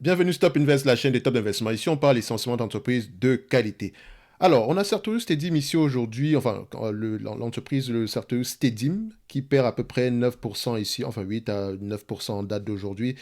Bienvenue Stop Invest, la chaîne des top d'investissement. Ici, on parle essentiellement d'entreprises de qualité. Alors, on a Sartorius Stedim ici aujourd'hui, enfin, l'entreprise, le Sartorius Stedim, qui perd à peu près 9% ici, enfin 8 à 9% en date d'aujourd'hui.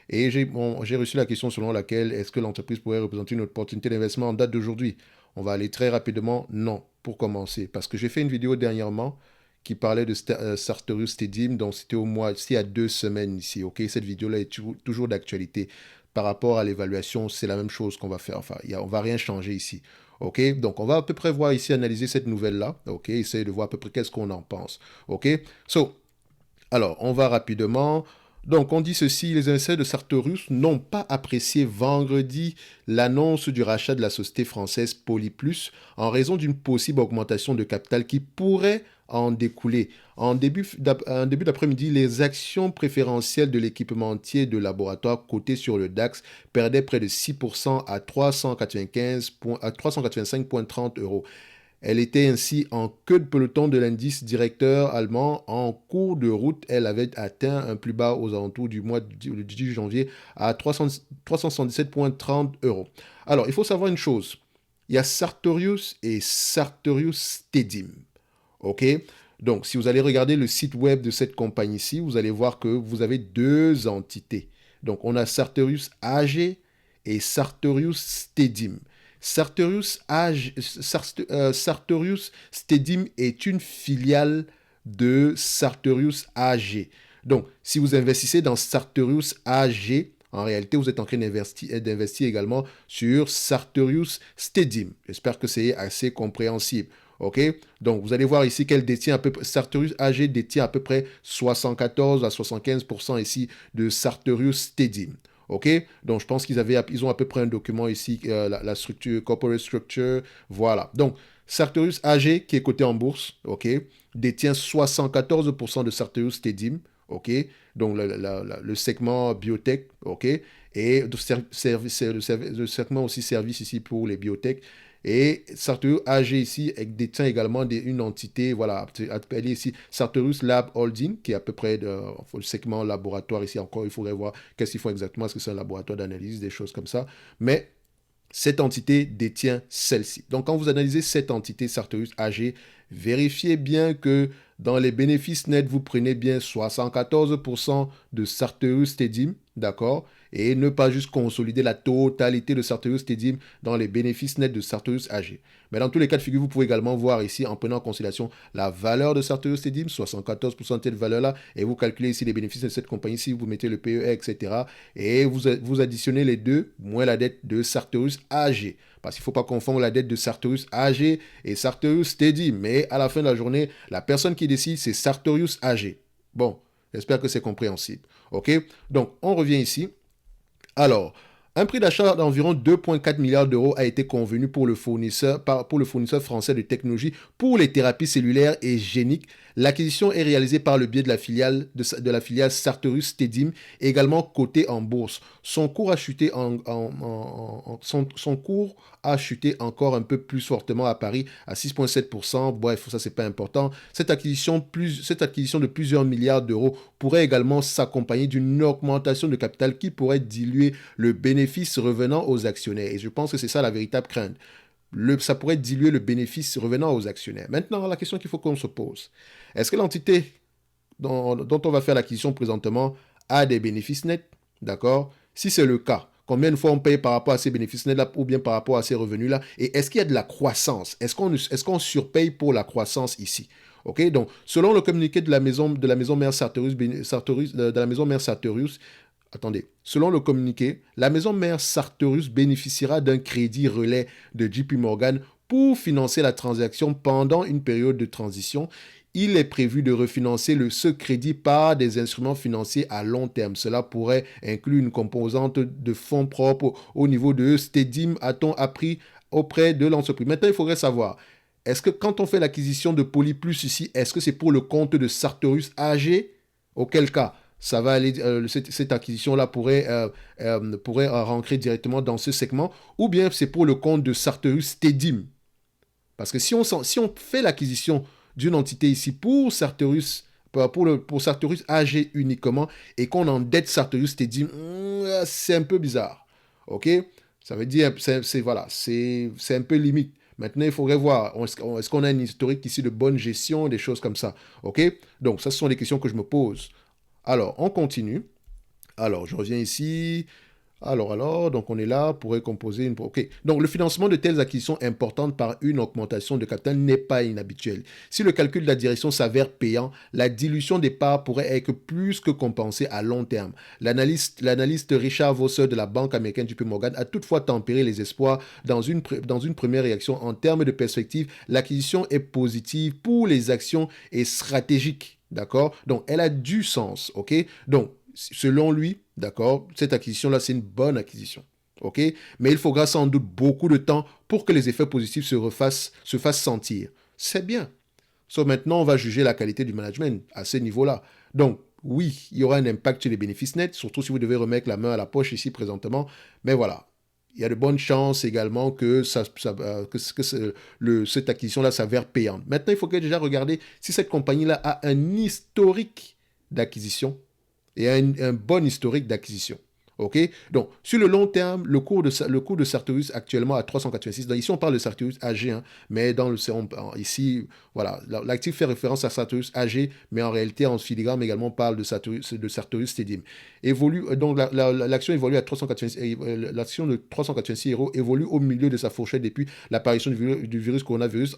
Et j'ai reçu la question selon laquelle est-ce que l'entreprise pourrait représenter une opportunité d'investissement en date d'aujourd'hui. On va aller très rapidement, non, pour commencer. Parce que j'ai fait une vidéo dernièrement qui parlait de Sartorius Stedim, donc c'était au mois, il y a 2 semaines ici, ok? Cette vidéo-là est toujours d'actualité par rapport à l'évaluation, c'est la même chose qu'on va faire. Enfin, on ne va rien changer ici. OK? Donc, on va à peu près voir ici, analyser cette nouvelle-là. OK? Essayer de voir à peu près qu'est-ce qu'on en pense. OK? Alors, on va rapidement. Donc, on dit ceci, les investisseurs de Sartorius n'ont pas apprécié vendredi l'annonce du rachat de la société française Polyplus en raison d'une possible augmentation de capital qui pourrait en découler. En début d'après-midi, les actions préférentielles de l'équipementier de laboratoire coté sur le DAX perdaient près de 6% à 385,30 euros. Elle était ainsi en queue de peloton de l'indice directeur allemand. En cours de route, elle avait atteint un plus bas aux alentours du mois du 18 janvier à 377,30 euros. Alors, il faut savoir une chose. Il y a Sartorius et Sartorius Stedim. OK? Donc, si vous allez regarder le site web de cette compagnie-ci, vous allez voir que vous avez deux entités. Donc, on a Sartorius AG et Sartorius Stedim. Sartorius Stedim est une filiale de Sartorius AG. Donc, si vous investissez dans Sartorius AG, en réalité, vous êtes en train d'investir également sur Sartorius Stedim. J'espère que c'est assez compréhensible. OK? Donc, vous allez voir ici qu'elle détient à peu près, Sartorius AG détient à peu près 74 à 75% ici de Sartorius Stedim. OK? Donc, je pense ils ont à peu près un document ici, la structure, corporate structure. Voilà. Donc, Sartorius AG, qui est coté en bourse, OK, détient 74% de Sartorius Stedim, OK? Donc, le segment biotech, OK? Et le segment aussi service ici pour les biotech. Et Sartorius AG ici détient également une entité, voilà, appelée ici Sartorius Lab Holding, qui est à peu près le segment laboratoire ici. Encore, il faudrait voir qu'est-ce qu'ils font exactement, est-ce que c'est un laboratoire d'analyse, des choses comme ça. Mais cette entité détient celle-ci. Donc, quand vous analysez cette entité Sartorius AG, vérifiez bien que dans les bénéfices nets, vous prenez bien 74% de Sartorius Stedim, d'accord? Et ne pas juste consolider la totalité de Sartorius Stedim dans les bénéfices nets de Sartorius AG. Mais dans tous les cas de figure, vous pouvez également voir ici, en prenant en considération la valeur de Sartorius Stedim, 74% de cette valeur-là, et vous calculez ici les bénéfices de cette compagnie-ci, vous mettez le PE, etc. Et vous additionnez les deux, moins la dette de Sartorius AG. Parce qu'il ne faut pas confondre la dette de Sartorius AG et Sartorius Stedim. Mais à la fin de la journée, la personne qui décide, c'est Sartorius AG. Bon, j'espère que c'est compréhensible. OK? Donc, on revient ici. Alors, un prix d'achat d'environ 2,4 milliards d'euros a été convenu pour le fournisseur français de technologie pour les thérapies cellulaires et géniques. L'acquisition est réalisée par le biais de la filiale Sartorius Stedim, également cotée en bourse. Son cours a chuté encore un peu plus fortement à Paris, à 6,7%. Bref, ça, c'est pas important. Cette acquisition de plusieurs milliards d'euros pourrait également s'accompagner d'une augmentation de capital qui pourrait diluer le bénéfice revenant aux actionnaires. Et je pense que c'est ça la véritable crainte. Ça pourrait diluer le bénéfice revenant aux actionnaires. Maintenant, la question qu'il faut qu'on se pose, est-ce que l'entité dont on va faire l'acquisition présentement a des bénéfices nets? D'accord? Si c'est le cas, combien de fois on paye par rapport à ces bénéfices nets-là ou bien par rapport à ces revenus-là? Et est-ce qu'il y a de la croissance? Est-ce qu'on surpaye pour la croissance ici? OK? Donc, selon le communiqué de la maison mère Sartorius, attendez, selon le communiqué, la maison mère Sartorius bénéficiera d'un crédit relais de JP Morgan pour financer la transaction pendant une période de transition. Il est prévu de refinancer ce crédit par des instruments financiers à long terme. Cela pourrait inclure une composante de fonds propres au niveau de Stedim, a-t-on appris auprès de l'entreprise. Maintenant, il faudrait savoir, est-ce que quand on fait l'acquisition de Polyplus ici, est-ce que c'est pour le compte de Sartorius AG? Auquel cas, ça va aller, cette acquisition-là pourrait rentrer directement dans ce segment, ou bien c'est pour le compte de Sartorius Stedim. Parce que si on fait l'acquisition d'une entité ici pour Sartorius, pour Sartorius AG uniquement, et qu'on endette Sartorius Stedim, c'est un peu bizarre. OK? Ça veut dire, voilà, c'est un peu limite. Maintenant, il faudrait voir, est-ce qu'on a un historique ici de bonne gestion, des choses comme ça. OK? Donc, ça, ce sont les questions que je me pose. Alors, on continue. Alors, je reviens ici. Donc on est là pour composer une... OK. Donc le financement de telles acquisitions importantes par une augmentation de capital n'est pas inhabituel. Si le calcul de la direction s'avère payant, la dilution des parts pourrait être plus que compensée à long terme. L'analyste Richard Vosser de la banque américaine JP Morgan a toutefois tempéré les espoirs dans une première réaction. En termes de perspective, l'acquisition est positive pour les actions et stratégique. D'accord? Donc elle a du sens. OK? Donc selon lui, d'accord, cette acquisition-là, c'est une bonne acquisition. OK? Mais il faudra sans doute beaucoup de temps pour que les effets positifs se fassent sentir. C'est bien. Sauf maintenant, on va juger la qualité du management à ce niveau-là. Donc, oui, il y aura un impact sur les bénéfices nets, surtout si vous devez remettre la main à la poche ici présentement. Mais voilà, il y a de bonnes chances également que, cette acquisition-là s'avère payante. Maintenant, il faut déjà regarder si cette compagnie-là a un historique d'acquisition et un bon historique d'acquisition. OK? Donc, sur le long terme, le cours de Sartorius actuellement à 386. Donc, ici, on parle de Sartorius AG, hein, mais ici, voilà, l'actif fait référence à Sartorius AG, mais en réalité, en filigrane également, on parle de Sartorius Stadium. Donc, l'action évolue à 386, l'action de 386 euros évolue au milieu de sa fourchette depuis l'apparition du virus coronavirus,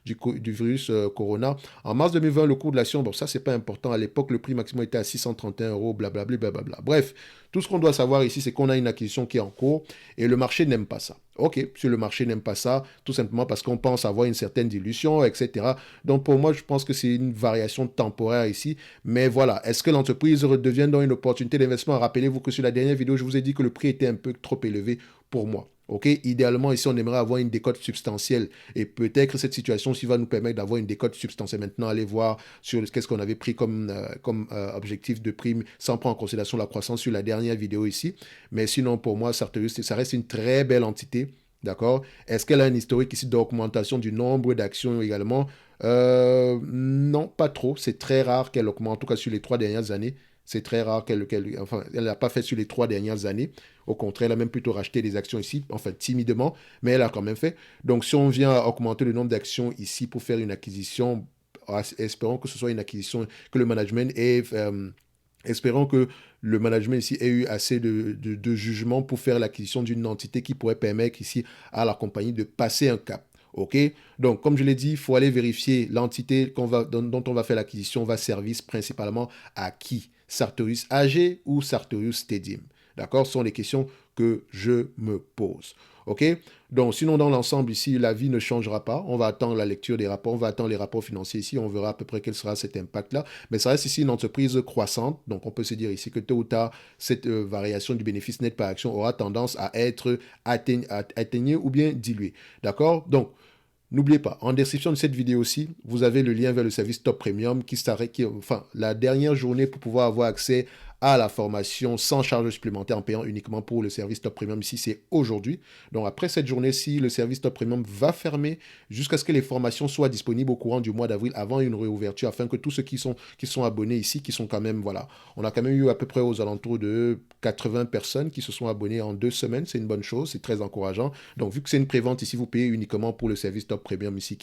du virus corona. En mars 2020, le cours de l'action, bon, ça, c'est pas important. À l'époque, le prix maximum était à 631 euros, blablabla, blablabla. Bref, tout ce qu'on doit savoir ici, c'est qu'on a une acquisition qui est en cours et le marché n'aime pas ça. OK, si le marché n'aime pas ça, tout simplement parce qu'on pense avoir une certaine dilution, etc. Donc pour moi, je pense que c'est une variation temporaire ici. Mais voilà, est-ce que l'entreprise redevient donc une opportunité d'investissement? Rappelez-vous que sur la dernière vidéo, je vous ai dit que le prix était un peu trop élevé pour moi. OK, idéalement, ici, on aimerait avoir une décote substantielle. Et peut-être que cette situation aussi va nous permettre d'avoir une décote substantielle. Maintenant, allez voir sur qu'est-ce qu'on avait pris comme objectif de prime sans prendre en considération la croissance sur la dernière vidéo ici. Mais sinon, pour moi, Sartorius, ça reste une très belle entité. D'accord? Est-ce qu'elle a un historique ici d'augmentation du nombre d'actions également? Non, pas trop. C'est très rare qu'elle augmente, en tout cas sur les 3 dernières années. C'est très rare enfin, elle n'a pas fait sur les 3 dernières années. Au contraire, elle a même plutôt racheté des actions ici, enfin timidement, mais elle a quand même fait. Donc, si on vient à augmenter le nombre d'actions ici pour faire une acquisition, espérons que ce soit une acquisition que le management ait... espérons que le management ici ait eu assez de jugement pour faire l'acquisition d'une entité qui pourrait permettre ici à la compagnie de passer un cap. OK? Donc, comme je l'ai dit, il faut aller vérifier l'entité dont on va faire l'acquisition va servir principalement à qui? Sartorius AG ou Sartorius Stadium? D'accord? Ce sont les questions que je me pose. OK? Donc, sinon, dans l'ensemble, ici, la vie ne changera pas. On va attendre la lecture des rapports, on va attendre les rapports financiers ici, on verra à peu près quel sera cet impact-là. Mais ça reste ici une entreprise croissante. Donc, on peut se dire ici que tôt ou tard, cette variation du bénéfice net par action aura tendance à être atteignée ou bien diluée. D'accord? Donc, n'oubliez pas, en description de cette vidéo aussi, vous avez le lien vers le service Top Premium enfin, la dernière journée pour pouvoir avoir accès à la formation sans charge supplémentaire en payant uniquement pour le service Top Premium. Ici, c'est aujourd'hui. Donc, après cette journée-ci, le service Top Premium va fermer jusqu'à ce que les formations soient disponibles au courant du mois d'avril avant une réouverture, afin que tous ceux qui sont abonnés ici, qui sont quand même, voilà, on a quand même eu à peu près aux alentours de 80 personnes qui se sont abonnées en 2 semaines. C'est une bonne chose, c'est très encourageant. Donc, vu que c'est une prévente ici, vous payez uniquement pour le service Top Premium ici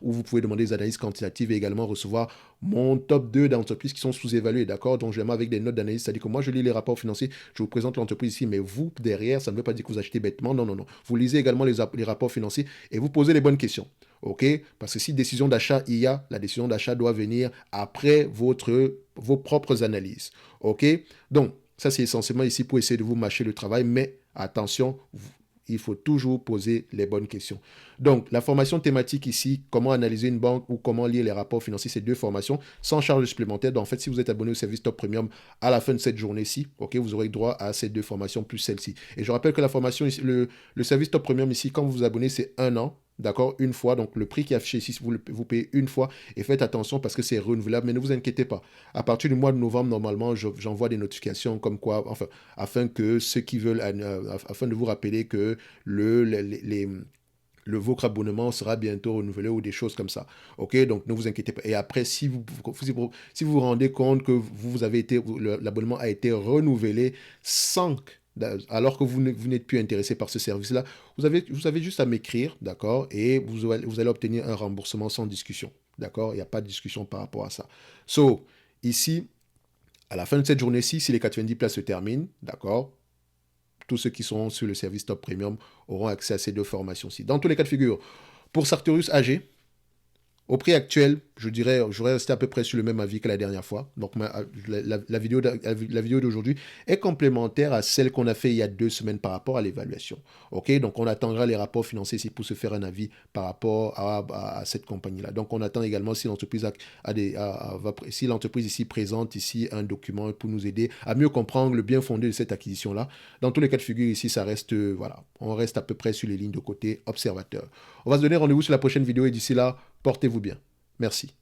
où vous pouvez demander des analyses quantitatives et également recevoir mon top 2 d'entreprises qui sont sous-évaluées, d'accord? Donc, j'aime avec des notes d'analyse, c'est-à-dire que moi, je lis les rapports financiers, je vous présente l'entreprise ici, mais vous, derrière, ça ne veut pas dire que vous achetez bêtement, non, non, non. Vous lisez également les rapports financiers et vous posez les bonnes questions, ok? Parce que si décision d'achat il y a, la décision d'achat doit venir après vos propres analyses, ok? Donc, ça, c'est essentiellement ici pour essayer de vous mâcher le travail, mais attention, il faut toujours poser les bonnes questions. Donc, la formation thématique ici, comment analyser une banque ou comment lire les rapports financiers, c'est 2 formations sans charge supplémentaire. Donc, en fait, si vous êtes abonné au service Top Premium à la fin de cette journée-ci, ok, vous aurez droit à ces 2 formations plus celle-ci. Et je rappelle que la formation ici, le service Top Premium ici, quand vous vous abonnez, c'est 1 an. D'accord, une fois. Donc, le prix qui est affiché ici, vous payez une fois. Et faites attention parce que c'est renouvelable. Mais ne vous inquiétez pas. À partir du mois de novembre, normalement, j'envoie des notifications comme quoi, enfin, afin que ceux qui veulent, afin de vous rappeler que votre abonnement sera bientôt renouvelé ou des choses comme ça. OK, donc ne vous inquiétez pas. Et après, si vous vous rendez compte que l'abonnement a été renouvelé sans alors que vous n'êtes plus intéressé par ce service-là, vous avez juste à m'écrire, d'accord, et vous allez obtenir un remboursement sans discussion, d'accord. Il n'y a pas de discussion par rapport à ça. So, ici, à la fin de cette journée-ci, si les 90 places se terminent, d'accord, tous ceux qui sont sur le service Top Premium auront accès à ces 2 formations-ci. Dans tous les cas de figure, pour Sartorius AG, au prix actuel, je dirais, j'aurais resté à peu près sur le même avis que la dernière fois. Donc, la vidéo d'aujourd'hui est complémentaire à celle qu'on a fait il y a 2 semaines par rapport à l'évaluation. OK? Donc, on attendra les rapports financiers ici pour se faire un avis par rapport à cette compagnie-là. Donc, on attend également si l'entreprise si l'entreprise ici présente ici un document pour nous aider à mieux comprendre le bien fondé de cette acquisition-là. Dans tous les cas de figure ici, ça reste, voilà, on reste à peu près sur les lignes de côté observateur. On va se donner rendez-vous sur la prochaine vidéo et d'ici là, portez-vous bien. Merci.